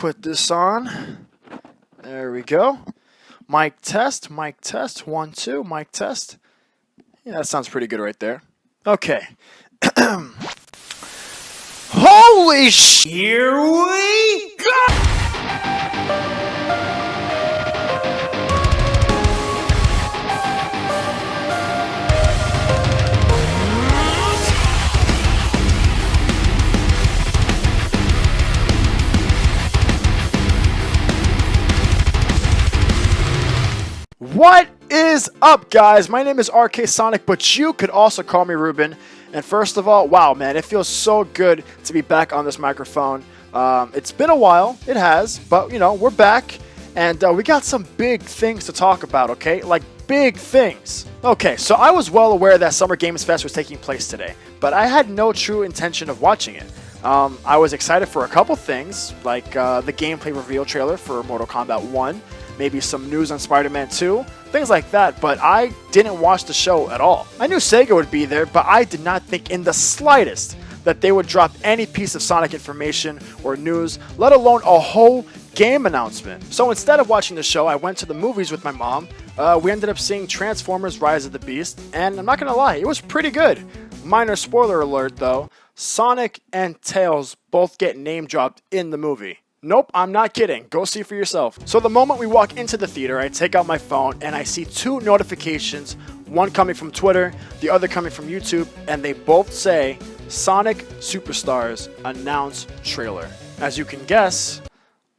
put this on. There we go. Mic test, 1, 2, mic test. Yeah, that sounds pretty good right there. Okay. Holy sh! Here we go! What is up, guys? My name is rksonic, but you could also call me Ruben. And first of all, wow, man, it feels so good to be back on this microphone. It's been a while, it has, but you know, we're back, and we got some big things to talk about, okay? Like big things. Okay, so I was well aware that Summer Games Fest was taking place today, but I had no true intention of watching it. I was excited for a couple things, like the gameplay reveal trailer for Mortal Kombat 1, maybe some news on Spider-Man 2, things like that, but I didn't watch the show at all. I knew Sega would be there, but I did not think in the slightest that they would drop any piece of Sonic information or news, let alone a whole game announcement. So instead of watching the show, I went to the movies with my mom. We ended up seeing Transformers Rise of the Beast, and I'm not gonna lie, it was pretty good. Minor spoiler alert though, Sonic and Tails both get name dropped in the movie. Nope, I'm not kidding. Go see for yourself. So the moment we walk into the theater, I take out my phone and I see two notifications, one coming from Twitter, the other coming from YouTube, and they both say, Sonic Superstars Announce Trailer. As you can guess,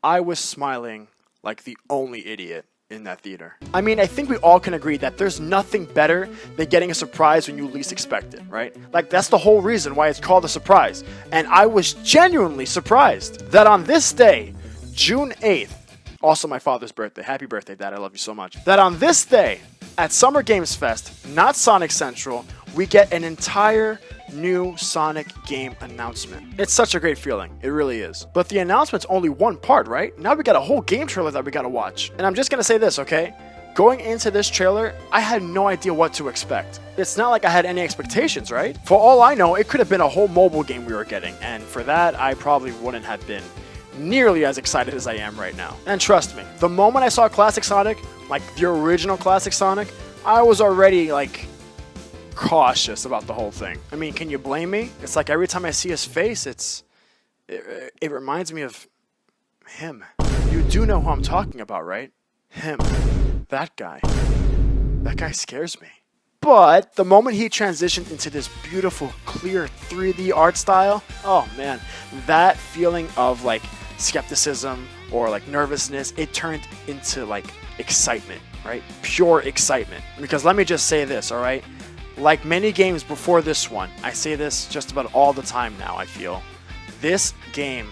I was smiling like the only idiot in that theater. I mean, I think we all can agree that there's nothing better than getting a surprise when you least expect it, right? Like, that's the whole reason why it's called a surprise. And I was genuinely surprised that on this day, June 8th, also my father's birthday, happy birthday, Dad, I love you so much, that on this day, at Summer Games Fest, not Sonic Central, we get an entire new Sonic game announcement. It's such a great feeling, it really is. But the announcement's only one part, right? Now we got a whole game trailer that we gotta watch. And I'm just gonna say this, okay? Going into this trailer, I had no idea what to expect. It's not like I had any expectations, right? For all I know, it could have been a whole mobile game we were getting, and for that, I probably wouldn't have been nearly as excited as I am right now. And trust me, the moment I saw Classic Sonic, like the original Classic Sonic, I was already like cautious about the whole thing. I mean, can you blame me? It's like every time I see his face, it reminds me of him. You do know who I'm talking about, right? Him. That guy. That guy scares me. But the moment he transitioned into this beautiful, clear 3D art style, oh man, that feeling of like skepticism or like nervousness, it turned into like excitement, right? Pure excitement. Because let me just say this, all right? Like many games before this one, I say this just about all the time now, I feel. This game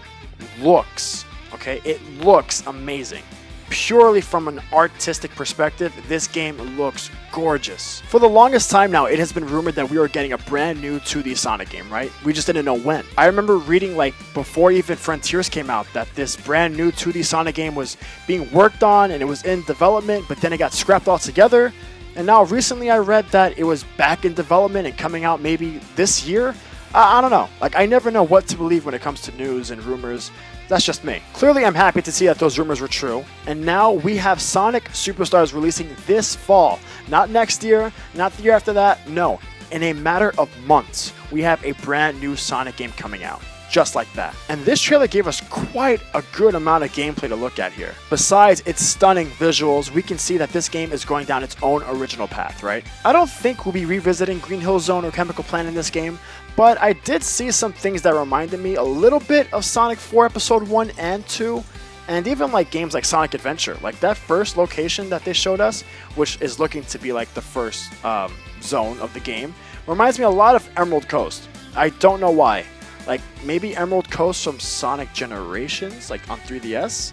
looks, okay, it looks amazing. Purely from an artistic perspective, this game looks gorgeous. For the longest time now, it has been rumored that we were getting a brand new 2D Sonic game, right? We just didn't know when. I remember reading, like, before even Frontiers came out, that this brand new 2D Sonic game was being worked on and it was in development, but then it got scrapped altogether. And now recently I read that it was back in development and coming out maybe this year. I don't know. Like, I never know what to believe when it comes to news and rumors. That's just me. Clearly, I'm happy to see that those rumors were true. And now we have Sonic Superstars releasing this fall. Not next year, not the year after that. No. In a matter of months, we have a brand new Sonic game coming out. Just like that. And this trailer gave us quite a good amount of gameplay to look at here. Besides its stunning visuals, we can see that this game is going down its own original path, right? I don't think we'll be revisiting Green Hill Zone or Chemical Plant in this game, but I did see some things that reminded me a little bit of Sonic 4 Episode 1 and 2, and even like games like Sonic Adventure. Like that first location that they showed us, which is looking to be like the first zone of the game, reminds me a lot of Emerald Coast. I don't know why. Like, maybe Emerald Coast from Sonic Generations, like on 3DS?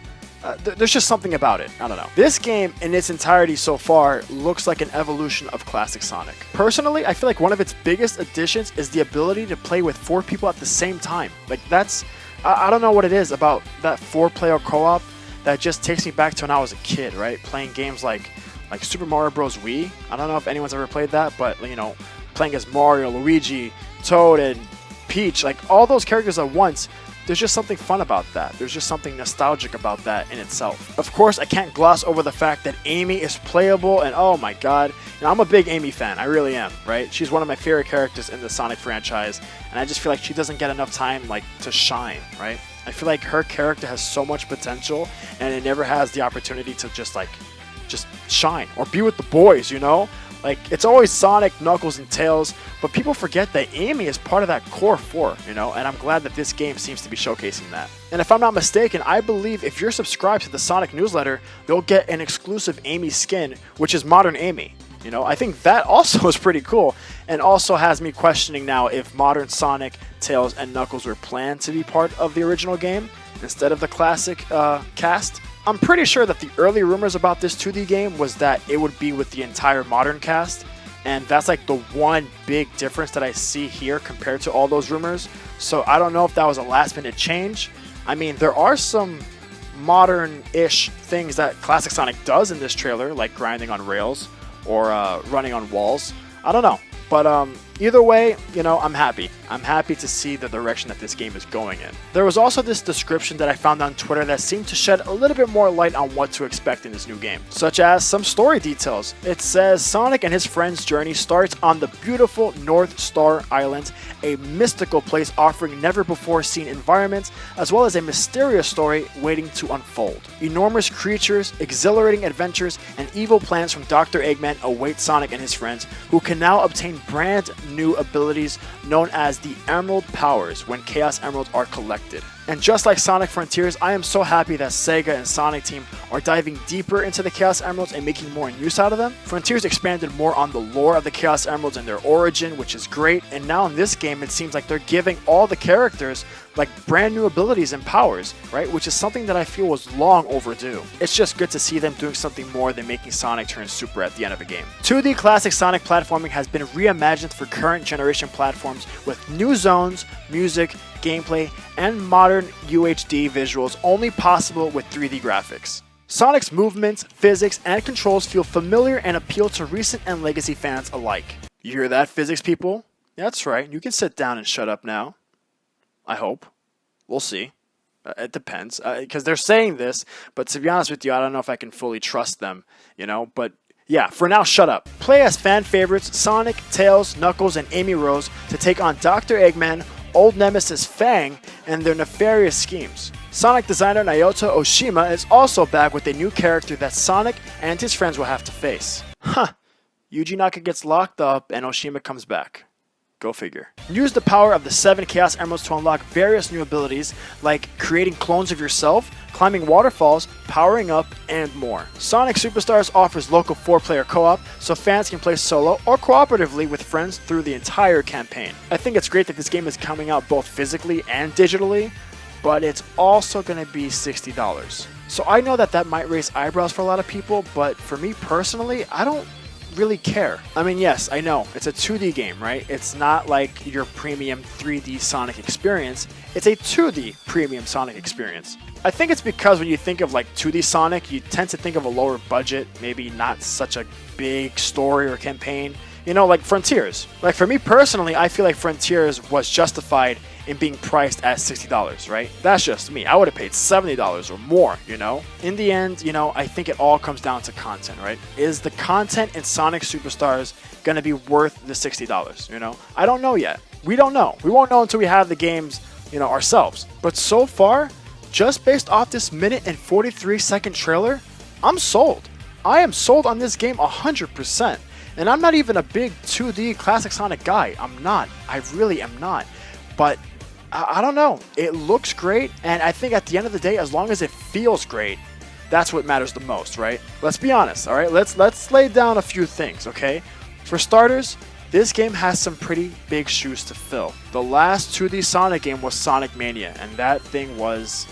There's just something about it. I don't know. This game, in its entirety so far, looks like an evolution of classic Sonic. Personally, I feel like one of its biggest additions is the ability to play with 4 people at the same time. Like, that's... I don't know what it is about that 4-player co-op that just takes me back to when I was a kid, right? Playing games like Super Mario Bros. Wii. I don't know if anyone's ever played that, but, you know, playing as Mario, Luigi, Toad, and Peach, like all those characters at once there's just something fun about that. There's just something nostalgic about that in itself. Of course, I can't gloss over the fact that Amy is playable, and oh my god, I'm a big Amy fan. I really am, right? She's one of my favorite characters in the Sonic franchise, and I just feel like she doesn't get enough time, like, to shine, right? I feel like her character has so much potential, and it never has the opportunity to just shine or be with the boys, you know? Like, it's always Sonic, Knuckles, and Tails, but people forget that Amy is part of that core four, you know, and I'm glad that this game seems to be showcasing that. And if I'm not mistaken, I believe if you're subscribed to the Sonic newsletter, you'll get an exclusive Amy skin, which is Modern Amy. You know, I think that also is pretty cool, and also has me questioning now if Modern Sonic, Tails, and Knuckles were planned to be part of the original game instead of the classic cast. I'm pretty sure that the early rumors about this 2D game was that it would be with the entire modern cast, and that's like the one big difference that I see here compared to all those rumors. So I don't know if that was a last minute change. I mean, there are some modern-ish things that Classic Sonic does in this trailer, like grinding on rails or running on walls. I don't know. But either way, you know, I'm happy. I'm happy to see the direction that this game is going in. There was also this description that I found on Twitter that seemed to shed a little bit more light on what to expect in this new game, such as some story details. It says Sonic and his friend's journey starts on the beautiful North Star Island, a mystical place offering never-before-seen environments, as well as a mysterious story waiting to unfold. Enormous creatures, exhilarating adventures, and evil plans from Dr. Eggman await Sonic and his friends, who can now obtain brand new abilities known as the Emerald Powers when Chaos Emeralds are collected. And just like Sonic Frontiers, I am so happy that Sega and Sonic Team are diving deeper into the Chaos Emeralds and making more use out of them. Frontiers expanded more on the lore of the Chaos Emeralds and their origin, which is great, and now in this game it seems like they're giving all the characters like brand new abilities and powers, right? Which is something that I feel was long overdue. It's just good to see them doing something more than making Sonic turn super at the end of a game. 2D classic Sonic platforming has been reimagined for current generation platforms with new zones, music, gameplay, and modern UHD visuals only possible with 3D graphics. Sonic's movements, physics, and controls feel familiar and appeal to recent and legacy fans alike. You hear that, physics people? That's right, you can sit down and shut up now. I hope. We'll see. It depends, because they're saying this, but to be honest with you, I don't know if I can fully trust them, you know, but yeah, for now, shut up. Play as fan favorites Sonic, Tails, Knuckles, and Amy Rose to take on Dr. Eggman, old nemesis Fang, and their nefarious schemes. Sonic designer Naoto Oshima is also back with a new character that Sonic and his friends will have to face. Huh. Yuji Naka gets locked up and Oshima comes back. Go figure. Use the power of the 7 Chaos Emeralds to unlock various new abilities like creating clones of yourself, climbing waterfalls, powering up, and more. Sonic Superstars offers local 4-player co-op so fans can play solo or cooperatively with friends through the entire campaign. I think it's great that this game is coming out both physically and digitally, but it's also going to be $60. So I know that might raise eyebrows for a lot of people, but for me personally, I don't really care. I mean, yes, I know, it's a 2D game, right? It's not like your premium 3D Sonic experience, it's a 2D premium Sonic experience. I think it's because when you think of like 2D Sonic, you tend to think of a lower budget, maybe not such a big story or campaign. You know, like Frontiers. Like for me personally, I feel like Frontiers was justified in being priced at $60, right? That's just me. I would have paid $70 or more, you know? In the end, you know, I think it all comes down to content, right? Is the content in Sonic Superstars going to be worth the $60, you know? I don't know yet. We don't know. We won't know until we have the games, you know, ourselves. But so far, just based off this minute and 43-second trailer, I'm sold. I am sold on this game 100%. And I'm not even a big 2D Classic Sonic guy. I'm not. I really am not. But I don't know. It looks great, and I think at the end of the day, as long as it feels great, that's what matters the most, right? Let's be honest, all right? Let's lay down a few things, okay? For starters, this game has some pretty big shoes to fill. The last 2D Sonic game was Sonic Mania, and that thing was,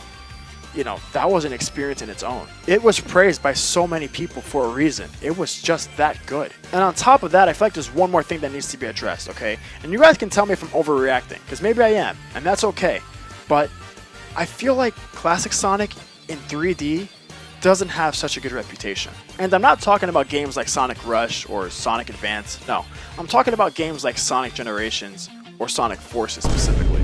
you know, that was an experience in its own. It was praised by so many people for a reason. It was just that good. And on top of that, I feel like there's one more thing that needs to be addressed, okay? And you guys can tell me if I'm overreacting, because maybe I am, and that's okay. But I feel like Classic Sonic in 3D doesn't have such a good reputation. And I'm not talking about games like Sonic Rush or Sonic Advance. No, I'm talking about games like Sonic Generations or Sonic Forces specifically.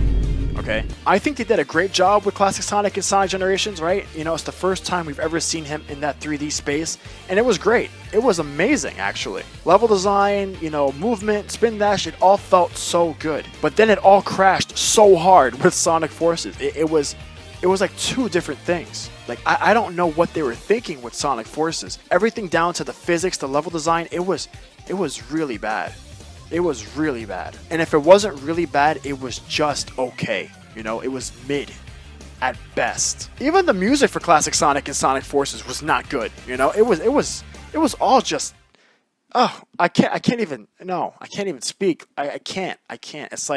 okay? I think they did a great job with Classic Sonic and Sonic Generations, right? You know, it's the first time we've ever seen him in that 3D space, and it was great. It was amazing, actually. Level design, you know, movement, spin dash, it all felt so good. But then it all crashed so hard with Sonic Forces. It was like two different things. Like, I don't know what they were thinking with Sonic Forces. Everything down to the physics, the level design, it was really bad. It was really bad. And if it wasn't really bad, it was just okay. You know, it was mid at best. Even the music for Classic Sonic and Sonic Forces was not good. You know, it was all just, oh, I can't even speak. I can't. It's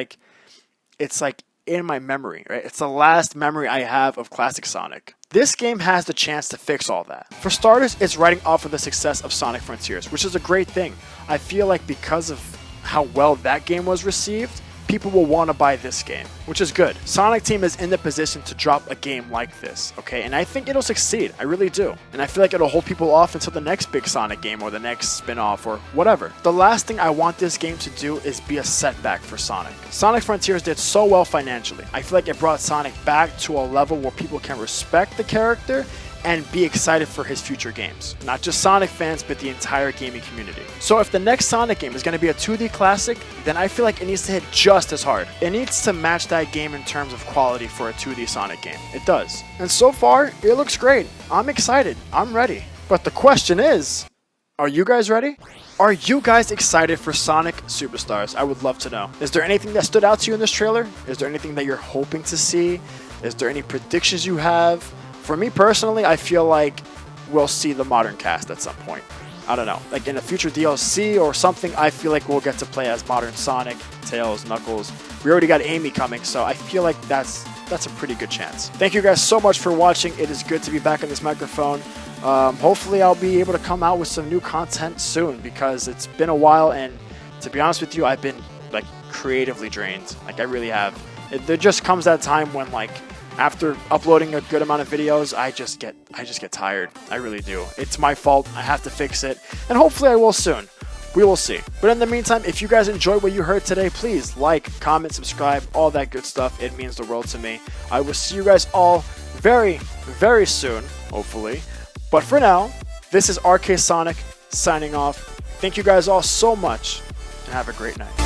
like in my memory, right? It's the last memory I have of Classic Sonic. This game has the chance to fix all that. For starters, it's riding off of the success of Sonic Frontiers, which is a great thing. I feel like because of how well that game was received, people will want to buy this game, which is good. Sonic Team is in the position to drop a game like this, okay? And I think it'll succeed. I really do. And I feel like it'll hold people off until the next big Sonic game or the next spin-off or whatever. The last thing I want this game to do is be a setback for Sonic. Sonic Frontiers did so well financially. I feel like it brought Sonic back to a level where people can respect the character and be excited for his future games. Not just Sonic fans, but the entire gaming community. So if the next Sonic game is going to be a 2D classic, then I feel like it needs to hit just as hard. It needs to match that game in terms of quality for a 2D Sonic game. It does. And so far, it looks great. I'm excited. I'm ready. But the question is, are you guys ready? Are you guys excited for Sonic Superstars? I would love to know. Is there anything that stood out to you in this trailer? Is there anything that you're hoping to see? Is there any predictions you have? For me personally, I feel like we'll see the modern cast at some point. I don't know, like in a future DLC or something, I feel like we'll get to play as modern Sonic, Tails, Knuckles. We already got Amy coming, so I feel like that's a pretty good chance. Thank you guys so much for watching. It is good to be back on this microphone. Hopefully I'll be able to come out with some new content soon because it's been a while, and to be honest with you, I've been like creatively drained. Like I really have. There just comes that time when like after uploading a good amount of videos, I just get tired. I really do. It's my fault. I have to fix it. And hopefully I will soon. We will see. But in the meantime, if you guys enjoyed what you heard today, please like, comment, subscribe, all that good stuff. It means the world to me. I will see you guys all very, very soon, hopefully. But for now, this is rksonic signing off. Thank you guys all so much, and have a great night.